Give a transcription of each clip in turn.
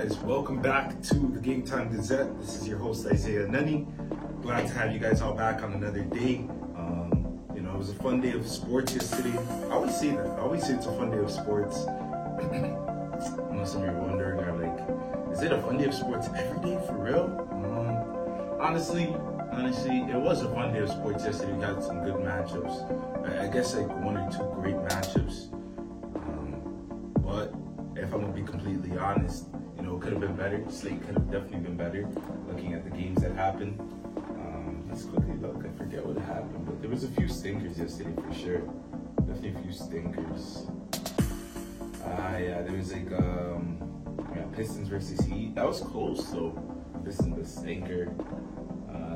guys, welcome back to the Game Time Gazette. This is your host Isaiah Nunny. Glad to have you guys all back on another day. It was a fun day of sports yesterday. I always say that. I always say it's a fun day of sports. I know some of you are wondering, are like, is it a fun day of sports every day for real? Honestly, it was a fun day of sports yesterday. We got some good matchups. I guess like one or two great matchups. But if I'm gonna be completely honest, it could have been better. Slate could have definitely been better. Looking at the games that happened, let's quickly look. I forget what happened, but there was a few stinkers yesterday for sure. Definitely a few stinkers. There was like Pistons versus Heat. That was close though. Pistons the stinker.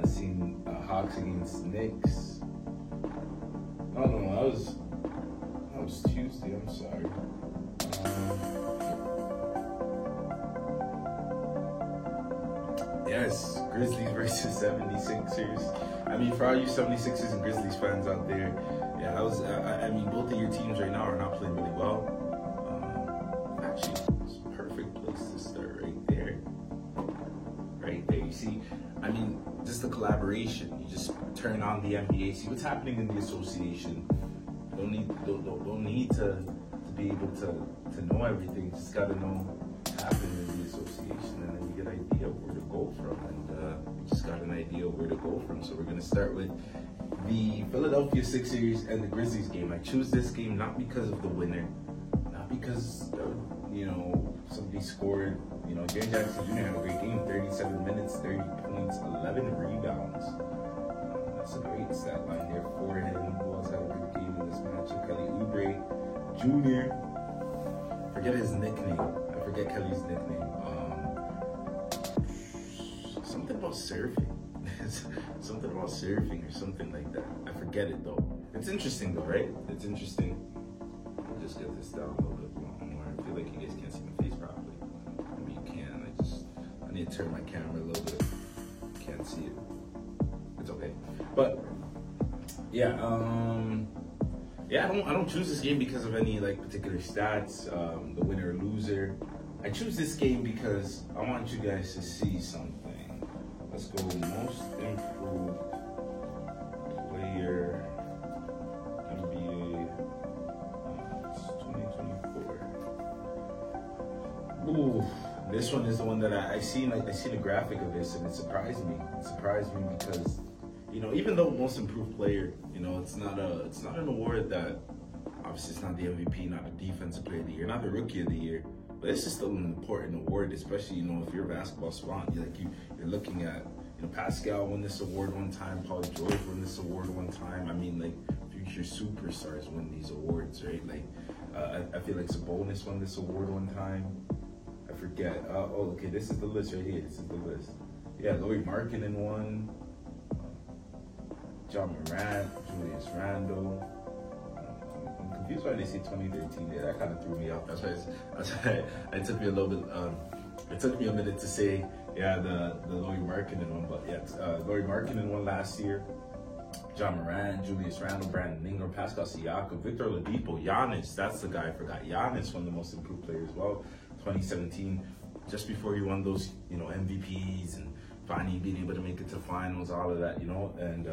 Seen Hawks against Knicks. Oh no, that was Tuesday. I'm sorry. Yes, Grizzlies versus 76ers. I mean, for all you 76ers and Grizzlies fans out there, yeah, that was. Both of your teams right now are not playing really well. Actually, it's a perfect place to start right there. Right there, you see. Just the collaboration. You just turn on the NBA, see what's happening in the association. Don't need to be able to know everything. Just gotta know what's happening in the association, and then you get an idea where to go from. And we just got an idea where to go from. So we're gonna start with the Philadelphia Sixers and the Grizzlies game. I choose this game not because of the winner, not because somebody scored. Jaren Jackson Jr. had a great game, 37 minutes, 30 points, 11 rebounds. That's a great stat line there for him. Who else had a good game in this matchup? Kelly Oubre Jr. Forget his nickname. I forget Kelly's nickname. Something about surfing. Something about surfing or something like that. I forget it though. It's interesting though, right? It's interesting. I'll just get this down a little bit more. I feel like you guys can't see my face properly. Maybe you can. I need to turn my camera a little bit. Can't see it. It's okay. But yeah, I don't choose this game because of any like particular stats, the winner or loser. I choose this game because I want you guys to see something. Let's go most improved player NBA 2024. Ooh, this one is the one that I seen a graphic of this and it surprised me. It surprised me because even though most improved player, it's not an award that obviously it's not the MVP, not the defensive player of the year, not the rookie of the year, but it's just still an important award, especially if you're a basketball savant. You're looking at Pascal won this award one time, Paul George won this award one time. Future superstars win these awards, right? I feel like Sabonis won this award one time. I forget. Okay, this is the list right here. This is the list. Yeah, Lauri Markkanen won. John Morant, Julius Randle. I'm confused why they say 2013 there. That kind of threw me off. That's why it took me a little bit. It took me a minute to say, the Lauri Markkanen one. But yeah, Lauri Markkanen won last year. John Morant, Julius Randle, Brandon Ingram, Pascal Siakam, Victor Oladipo, Giannis. That's the guy I forgot. Giannis won the most improved player as well. 2017, just before he won those, MVPs and finally being able to make it to finals, all of that, and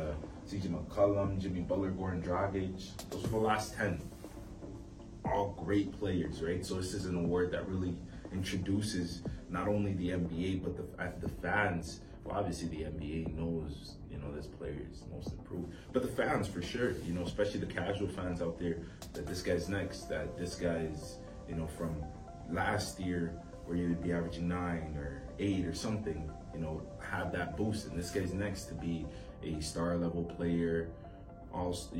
CJ McCollum, Jimmy Butler, Goran Dragic. Those were the last 10. All great players, right? So this is an award that really introduces not only the NBA, but the fans. Well, obviously the NBA knows, this player is most improved. But the fans, for sure, especially the casual fans out there, that this guy's next, that this guy's, from last year where you would be averaging 9 or 8 or something, have that boost. And this guy's next to be a star level player, also,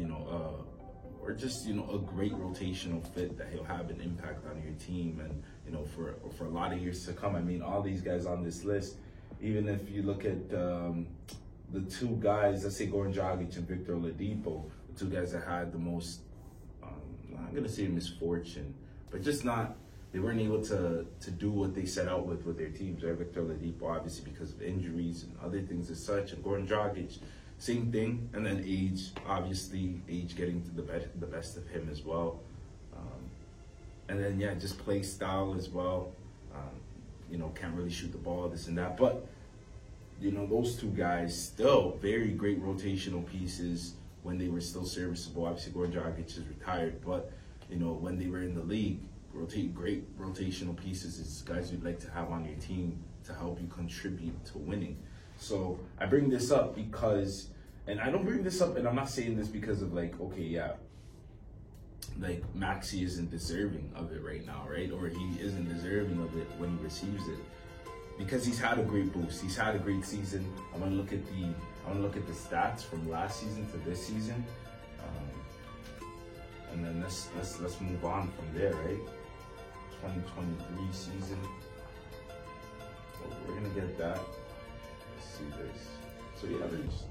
or just, a great rotational fit that he'll have an impact on your team and, for a lot of years to come. All these guys on this list, even if you look at the two guys, let's say Goran Dragic and Victor Oladipo, the two guys that had the most, I'm going to say misfortune, but just they weren't able to do what they set out with their teams, right? Victor Oladipo, obviously, because of injuries and other things as such, and Goran Dragic, same thing. And then age, obviously, getting to the best of him as well. And then, just play style as well. you know, can't really shoot the ball, this and that. But, you know, those two guys still very great rotational pieces when they were still serviceable. Obviously, Goran Dragic is retired, but, you know, when they were in the league, great rotational pieces is guys you'd like to have on your team to help you contribute to winning. So I bring this up because, and I don't bring this up, and I'm not saying this because of like, okay, yeah, like Maxey isn't deserving of it right now, right? Or he isn't deserving of it when he receives it, because he's had a great boost. He's had a great season. I want to look at the stats from last season to this season, and then let's move on from there, right? 2023 season. Well, we're gonna get that. Let's see this. So he averaged.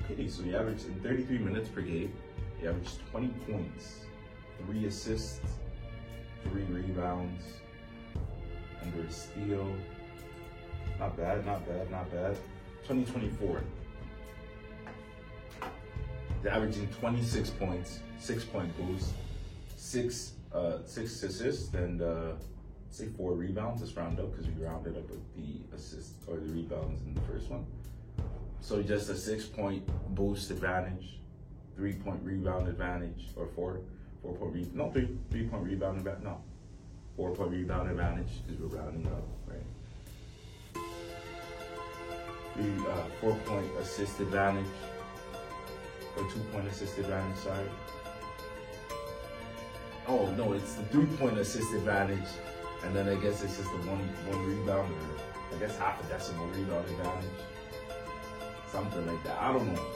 Okay, so he averaged in 33 minutes per game. He averaged 20 points, 3 assists, 3 rebounds, under a steal. Not bad, not bad, not bad. 2024. He's averaging 26 points, 6-point boost, 6 assists, and say 4 rebounds. Let's round up because we rounded up with the assists or the rebounds in the first one. So just a 6-point boost advantage, 3-point rebound advantage, or 4-point rebound. No, 3-point rebound advantage. No, 4-point rebound advantage because we're rounding up, right? 4-point assist advantage, or 2-point assist advantage. Sorry. Oh no, it's the 3-point assist advantage, and then I guess it's just the one rebound, or I guess half a decimal rebound advantage. Something like that. I don't know.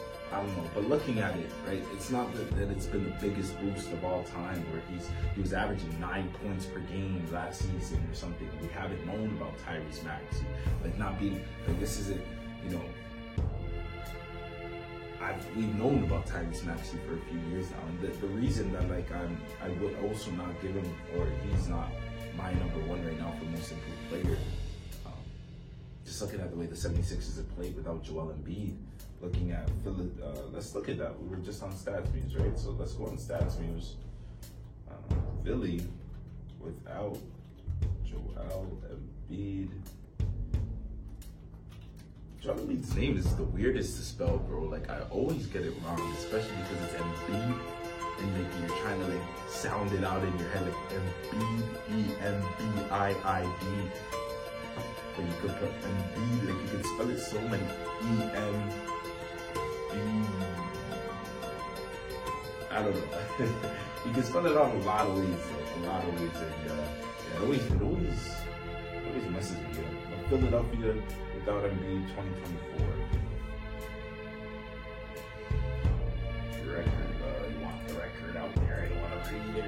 But looking at it, right, it's not that it's been the biggest boost of all time, where he was averaging 9 points per game last season or something. We haven't known about Tyrese Maxey, like not being like this isn't, you know. We've known about Tyrese Maxey for a few years now, and the reason that like I would also not give him, or he's not my number one right now for most improved player. Just looking at the way the 76ers have played without Joel Embiid, looking at let's look at that. We were just on Stats Muse, right? So let's go on Stats Muse. Philly without Joel Embiid. Joel Embiid's name is the weirdest to spell, bro. Like I always get it wrong, especially because it's Embiid, and like you're trying to like sound it out in your head like Embiid, E-M-B-I-I-D. But you could put Embiid, like you can spell it so many E-M-B. I don't know. You can spell it out a lot of ways, and yeah, it always messes me up. But Philadelphia without Embiid 2024. Record, you want the record out there? I don't want to read it.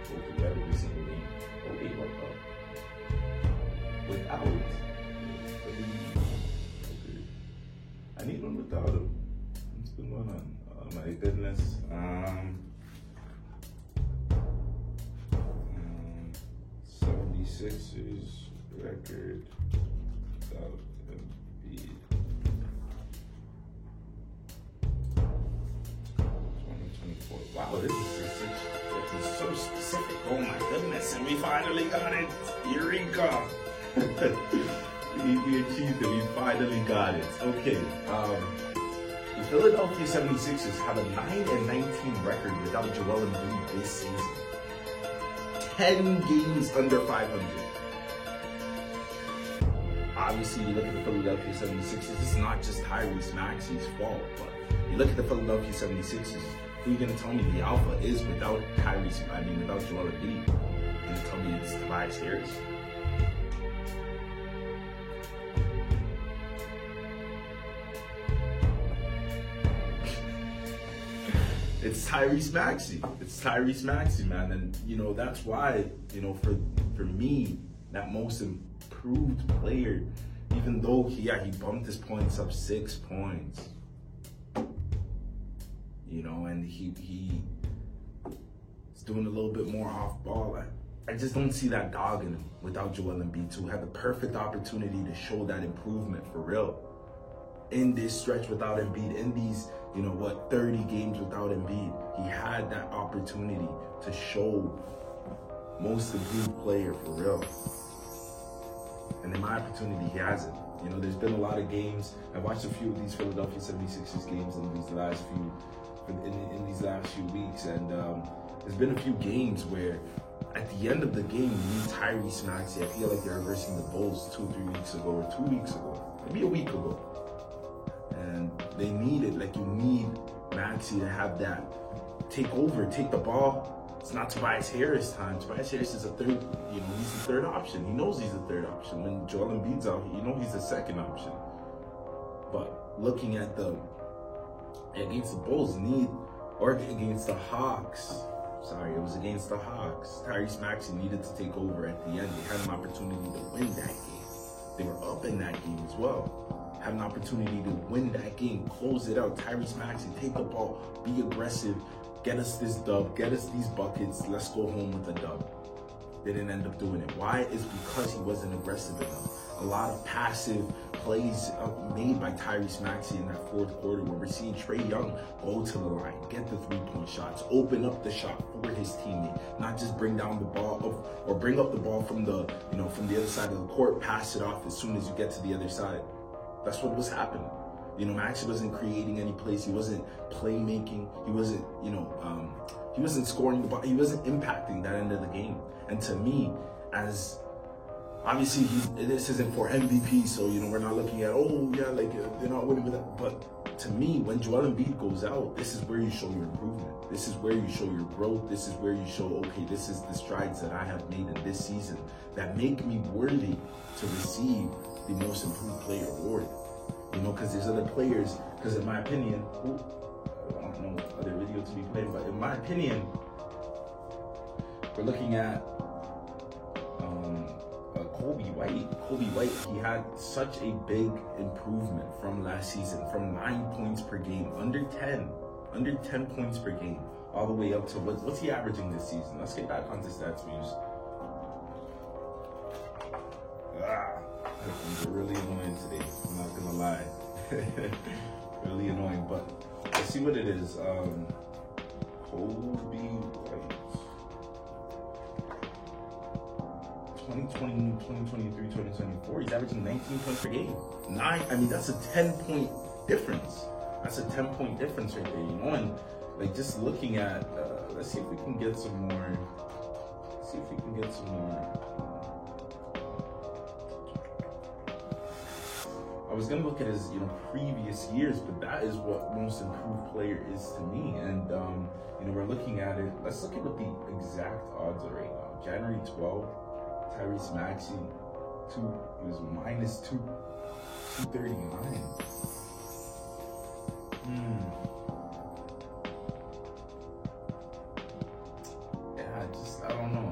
Go through every single game. Okay, what the? Without. I need one without him. What's going on? Oh my goodness. 76ers record without Embiid. 2024. Wow, this is so specific. Oh my goodness, and we finally got it. Eureka! we achieved it. We finally got it. Okay. The Philadelphia 76ers have a 9-19 record without Joel Embiid this season. 10 games under 500. Obviously, you look at the Philadelphia 76ers, it's not just Tyrese Maxey's fault, but you look at the Philadelphia 76ers, who are you going to tell me the alpha is without without Joel Embiid? You're going to tell me it's Tobias Harris? It's Tyrese Maxey. It's Tyrese Maxey, man. And, you know, that's why, you know, for me, that most improved player, even though he bumped his points up 6 points, you know, and he's doing a little bit more off ball. I just don't see that dog in him without Joel Embiid, who had the perfect opportunity to show that improvement for real. in this stretch without Embiid, in these, 30 games without Embiid, he had that opportunity to show most improved player for real. And in my opportunity, he hasn't. There's been a lot of games. I watched a few of these Philadelphia 76ers games in these last few weeks, and there's been a few games where at the end of the game, you need Tyrese Maxey. I feel like they're reversing the Bulls 2 or 3 weeks ago, or 2 weeks ago, maybe a week ago. And they need it. Like, you need Maxey to have that take over, take the ball. It's not Tobias Harris time. Tobias Harris is a third, he's the third option. He knows he's the third option. When Joel Embiid's out, he's the second option. But looking at against the Bulls or against the Hawks, it was against the Hawks. Tyrese Maxey needed to take over at the end. They had an opportunity to win that game. They were up in that game as well. Had an opportunity to win that game, close it out. Tyrese Maxey, take the ball, be aggressive, get us this dub, get us these buckets, let's go home with a dub. They didn't end up doing it. Why? It's because he wasn't aggressive enough. A lot of passive plays made by Tyrese Maxey in that fourth quarter, where we're seeing Trae Young go to the line, get the three-point shots, open up the shot for his teammate, not just bring down the ball or bring up the ball from the other side of the court, pass it off as soon as you get to the other side. That's what was happening. Maxey wasn't creating any plays. He wasn't playmaking. He wasn't, he wasn't scoring the ball. He wasn't impacting that end of the game. And to me, as obviously this isn't for MVP, so we're not looking at they're not winning with that. But to me, when Joel Embiid goes out, this is where you show your improvement. This is where you show your growth. This is where you show, okay, this is the strides that I have made in this season that make me worthy to receive the Most Improved Player award. Because there's other players. Because in my opinion, I don't know other video to be played, but in my opinion, we're looking at Kobe White. Kobe White, he had such a big improvement from last season, from 9 points per game, under 10 points per game, all the way up to what's he averaging this season? Let's get back onto stats views. They're really annoying today, I'm not gonna lie. Really annoying, but let's see what it is. Kobe White. 2020, 2023, 2024, he's averaging 19 points per game. That's a 10-point difference. That's a 10-point difference right there, and just looking at, let's see if we can get some more. I was gonna look at his, previous years, but that is what Most Improved Player is to me. And we're looking at it. Let's look at what the exact odds are right now. January 12th, Tyrese Maxey, he was minus 239. I don't know.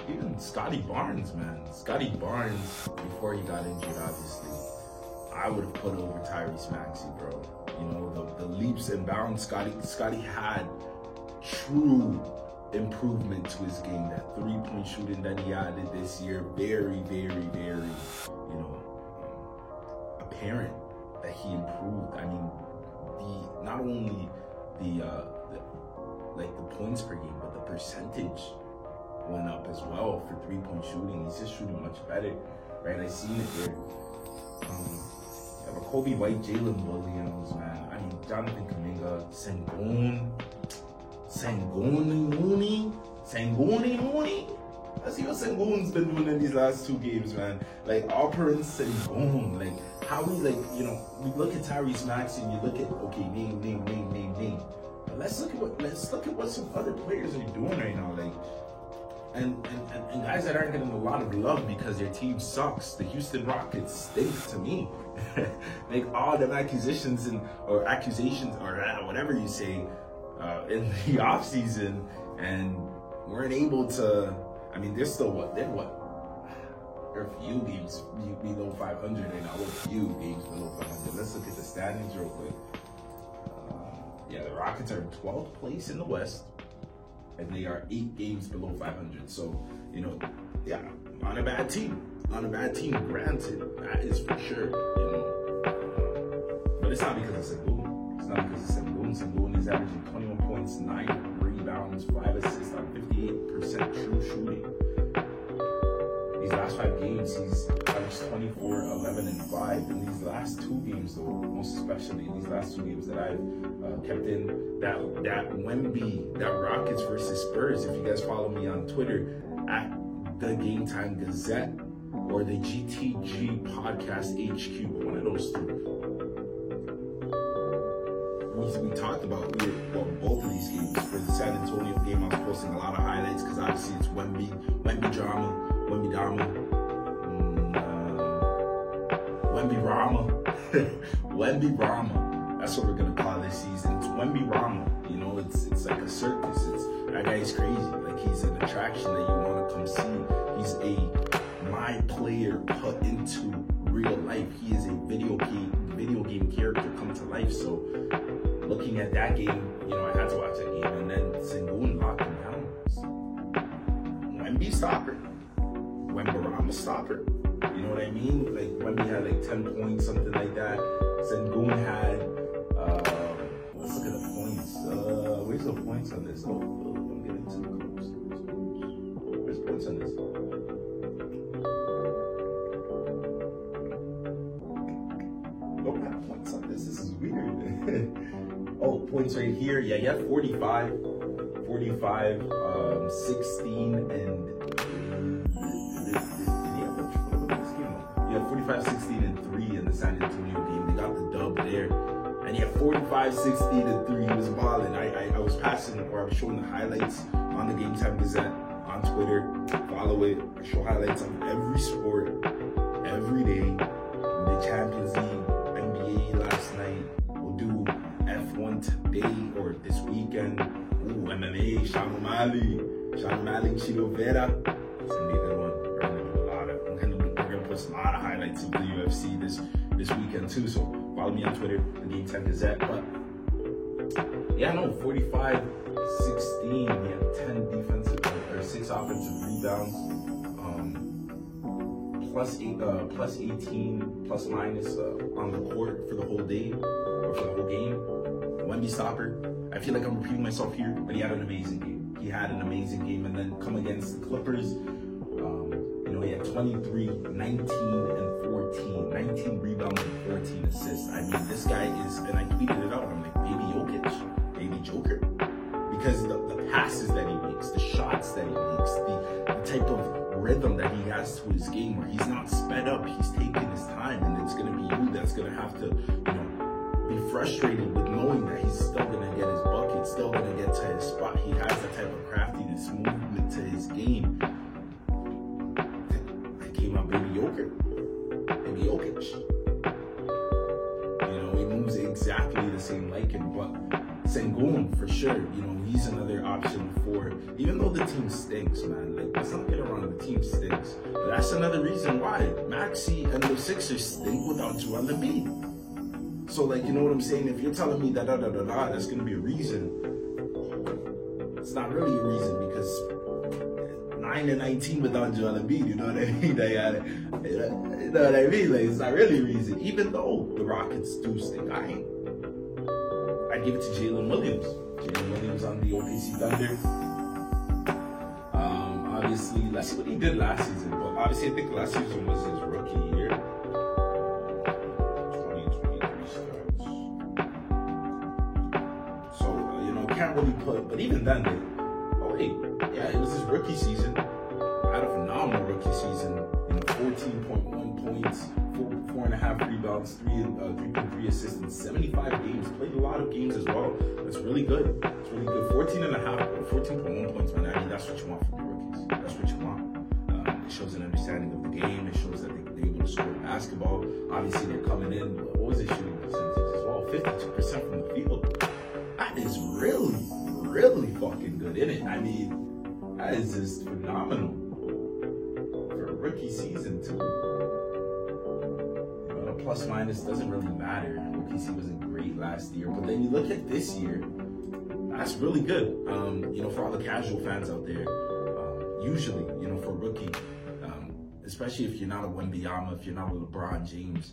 Even Scotty Barnes, man. Scotty Barnes, before he got injured, obviously, I would have put over Tyrese Maxey, bro. The leaps and bounds Scotty had true improvement to his game. That three-point shooting that he added this year, very, very, very, apparent that he improved. Not only the points per game, but the percentage went up as well for three-point shooting. He's just shooting much better, right? I seen it there. Kobe White, Jalen Williams, man. Jonathan Kuminga, Sengun. Let's see what Sengun's been doing in these last 2 games, man. Alperen Sengun. How we we look at Tyrese Maxey and you look at, okay, name. But let's look at what some other players are doing right now. And guys that aren't getting a lot of love because their team sucks. The Houston Rockets stink to me. All them accusations or whatever you say in the offseason, and weren't able to. They're still they're a few games below 500 right now. A few games below 500. Let's look at the standings real quick. The Rockets are in 12th place in the West, and they are 8 games below 500. So, not a bad team. on a bad team, granted, that is for sure, you know. But it's not because of Sengun. It's not because of Sengun. Sengun is averaging 21 points, 9 rebounds, 5 assists on 58% true shooting. These last 5 games, he's averaged 24, 11, and 5. In these last 2 games, though, most especially these last 2 games that I've kept in, that Wemby, that Rockets versus Spurs. If you guys follow me on Twitter at the Game Time Gazette or the GTG Podcast HQ, one of those 3. We talked about both of these games. For the San Antonio game, I was posting a lot of highlights because obviously it's Wemby drama, Wemby Rama. Wemby Rama. That's what we're gonna call this season. It's Wemby Rama. You know, it's like a circus. That guy is crazy. Like, he's an attraction that you want to come see. He's my player put into real life. He is a video game character come to life. So looking at that game, you know, I had to watch that game, and then Sengun locked him down. Wemby stopper. Wembarama stopper. You know what I mean? Like, Wemby had like 10 points, something like that. Sengun had, let's look at the points. Where's the points on this? I'm getting too close. Where's points on this? Don't have points on this. This is weird. Oh, points right here. Yeah, you have 45, 16, and 45, 16, and 3 in the San Antonio game. They got the dub there. And he had 45, 16, and 3. He was balling. I was passing, or I was showing the highlights on the Game Time Gazette on Twitter. Follow it. I show highlights on every sport, every day. The Champions League, NBA last night. We'll do F1 today or this weekend. Ooh, MMA, Sean O'Malley, Chino Vera. It's gonna be a good one. We're gonna do a lot of highlights of the UFC this weekend too. So follow me on Twitter, the Game Time Gazette. But yeah, no, 45, 16. He had 10 defensive or 6 offensive rebounds. Plus 18, plus minus on the court for the whole day or for the whole game. Wemby stopper. I feel like I'm repeating myself here, but he had an amazing game. And then come against the Clippers. You know, he had 23, 19, and 14. 19 rebounds and 14 assists. I mean, this guy is, and I tweeted it out, I'm like, baby Joker. Because the passes that he makes, the shots that he makes, the type of rhythm that he has to his game where he's not sped up, he's taking his time, and it's going to be you that's going to have to, you know, be frustrated with knowing that he's still going to get his bucket, still going to get to his spot. He has the type of craftiness, movement to his game. Baby Jokic. You know, he moves exactly the same like him, but Sengun, for sure, you know, he's another option for, even though the team stinks, man. Like, let's not get around, the team stinks. But that's another reason why Maxey and the Sixers stink without Joel Embiid. So, like, you know what I'm saying? If you're telling me that that's going to be a reason, it's not really a reason, because 9-19 without Joel Embiid, you know what I mean? You know what I mean? Like, it's not really a reason, even though the Rockets do stink. I'd give it to Jalen Williams. Jalen Williams on the OKC Thunder. Obviously, let's see what he did last season. But obviously, I think last season was his rookie year. 2023 starts. So, you know, can't really put, but even then, yeah, it was his rookie season. Had a phenomenal rookie season. You know, 14.1 points, 4.5 rebounds, 3.3 assists in 75 games. Played a lot of games as well. That's really good. It's really good. 14.1 points, man. I mean, that's what you want from your rookies. That's what you want. It shows an understanding of the game. It shows that they're able to score basketball. Obviously, they're coming in. What was their shooting percentage as well? 52% from the field. That is really fucking good, isn't it? I mean, that is just phenomenal for a rookie season too. You know, plus minus doesn't really matter. Rookie season wasn't great last year, but then you look at this year, that's really good. You know, for all the casual fans out there, usually, you know, for a rookie, especially if you're not a Wembanyama, if you're not a LeBron James,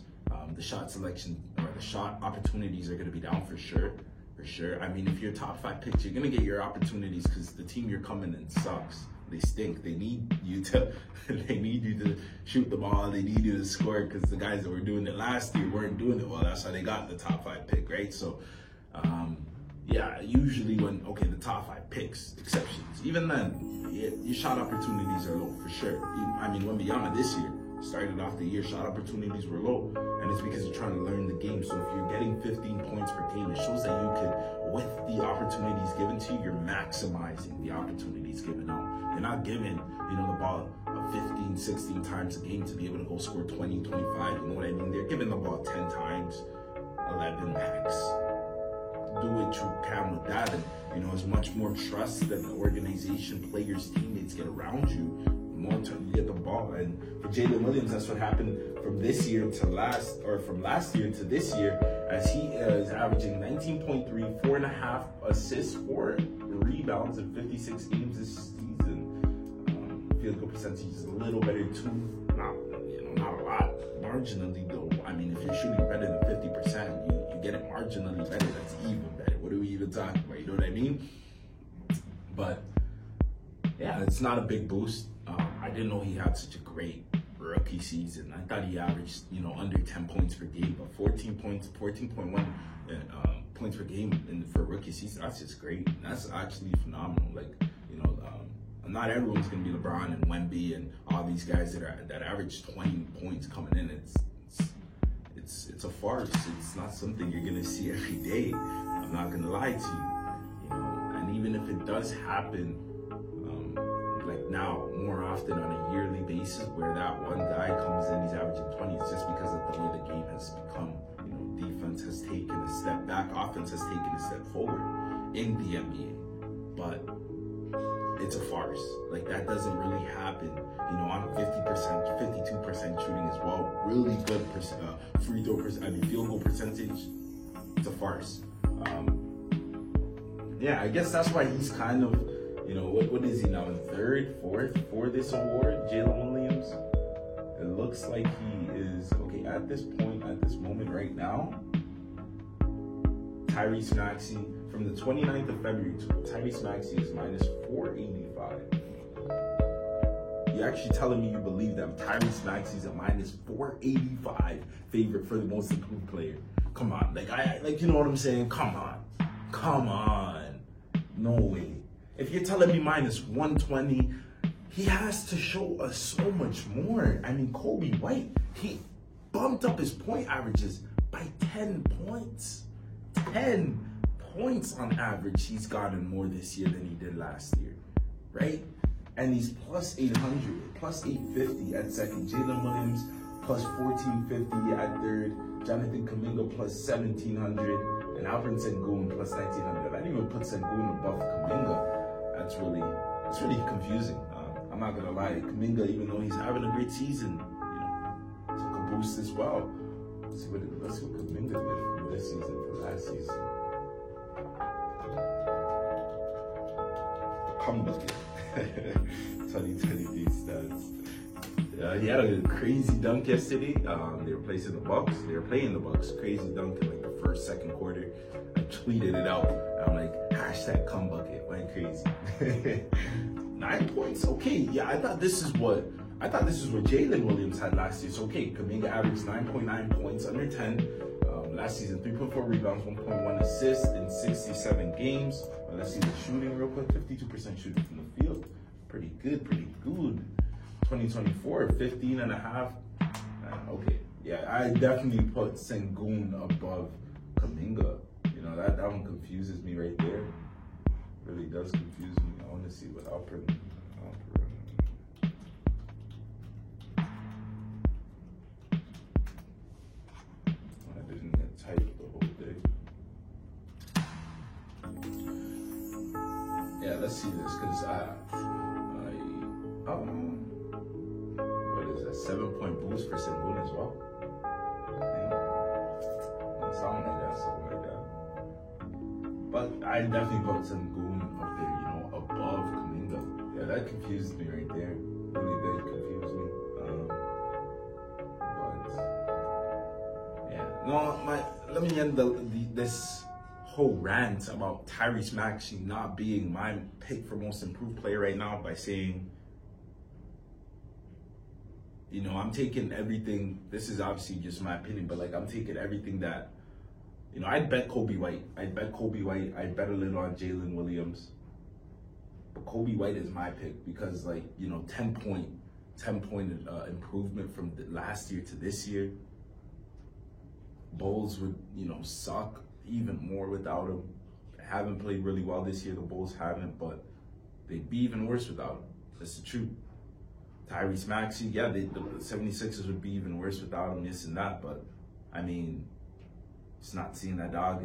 the shot selection or the shot opportunities are going to be down for sure. For sure. I mean, if you're a top 5 pick, you're going to get your opportunities because the team you're coming in sucks. They stink. They need you to shoot the ball. They need you to score because the guys that were doing it last year weren't doing it well. That's why they got the top 5 pick, right? So, yeah, usually when, the top 5 picks, exceptions. Even then, your shot opportunities are low for sure. I mean, Wembanyama this year started off the year, shot opportunities were low. And it's because you're trying to learn the game. So if you're getting 15 points per game, it shows that you could, with the opportunities given to you, you're maximizing the opportunities given out. You're not giving, the ball 15, 16 times a game to be able to go score 20, 25. You know what I mean? They're giving the ball 10 times, 11 max. Do what you can with that, and as much more trust that the organization, players, teammates get around you, the more time you get the ball. And for Jalen Williams, that's what happened from last year to this year, as he is averaging 19.3, 4.5 assists, 4 rebounds in 56 games this season. Field goal percentage is a little better too, not a lot, marginally though. I mean, if you're shooting better than 50%, you get it marginally better. That's even better. What are we even talking about? You know what I mean? But yeah, it's not a big boost. I didn't know he had such a great rookie season. I thought he averaged, under 10 points per game, but 14.1 points per game for a rookie season. That's just great. That's actually phenomenal. Not everyone's gonna be LeBron and Wemby and all these guys that average 20 points coming in. It's a farce. It's not something you're gonna see every day. I'm not gonna lie to you. And even if it does happen, like now, more often on a yearly basis, where that one guy comes in, he's averaging 20, it's just because of the way the game has become. Defense has taken a step back, offense has taken a step forward in the NBA. But it's a farce. That doesn't really happen. On 50%, 52% shooting as well. Really good field goal percentage. It's a farce. Yeah, I guess that's why he's kind of, what is he now, in third, fourth for this award, Jalen Williams? It looks like he is, at this moment right now, Tyrese Maxey, from the 29th of February, Tyrese Maxey is minus 485. You're actually telling me you believe that Tyrese Maxey is a minus 485 favorite for the most improved player? Come on, you know what I'm saying? Come on, no way. If you're telling me minus 120, he has to show us so much more. I mean, Kobe White, he bumped up his point averages by 10 points. 10 points on average he's gotten more this year than he did last year, right? And he's plus 800, plus 850 at second. Jalen Williams plus 1450 at third. Jonathan Kuminga plus 1700, and Alperen Sengun plus 1900. I didn't even put Sengun above Kuminga. It's really confusing. I'm not gonna lie. Kuminga, even though he's having a great season, took a boost as well. Let's see what Kuminga did from this season to last season. Comeback. 2023 stats. He had a crazy dunk yesterday. They were playing the Bucks. Crazy dunk in the first, second quarter. I tweeted it out. I'm like, hashtag #comebucket. Went crazy. 9 points. Okay, yeah. I thought this is what Jalen Williams had last year. So Kuminga averaged 9.9 points, under 10. Last season, 3.4 rebounds, 1.1 assists in 67 games. Let's see the shooting real quick. 52% shooting from the field. Pretty good. 2024, 15.5. Okay, yeah, I definitely put Sengun above Kuminga. That one confuses me right there. Really does confuse me. I want to see what Alperen. I didn't get typed the whole day. Yeah, let's see this, because what is that, 7-point boost for Sengun as well? Something like that. But I definitely put Sengun up there, above Kuminga. Yeah, that confused me right there. Really did confuse me. let me end this whole rant about Tyrese Maxey not being my pick for most improved player right now by saying, you know, I'm taking everything. This is obviously just my opinion, but like I'm taking everything that, you know, I'd bet Kobe White. I'd bet a little on Jalen Williams. But Kobe White is my pick because, like, you know, 10-point improvement from last year to this year. Bulls would, you know, suck even more without him. Haven't played really well this year. The Bulls haven't, but they'd be even worse without him. That's the truth. Tyrese Maxey, yeah, the 76ers would be even worse without him, this and that, but I mean, it's not seeing that dog.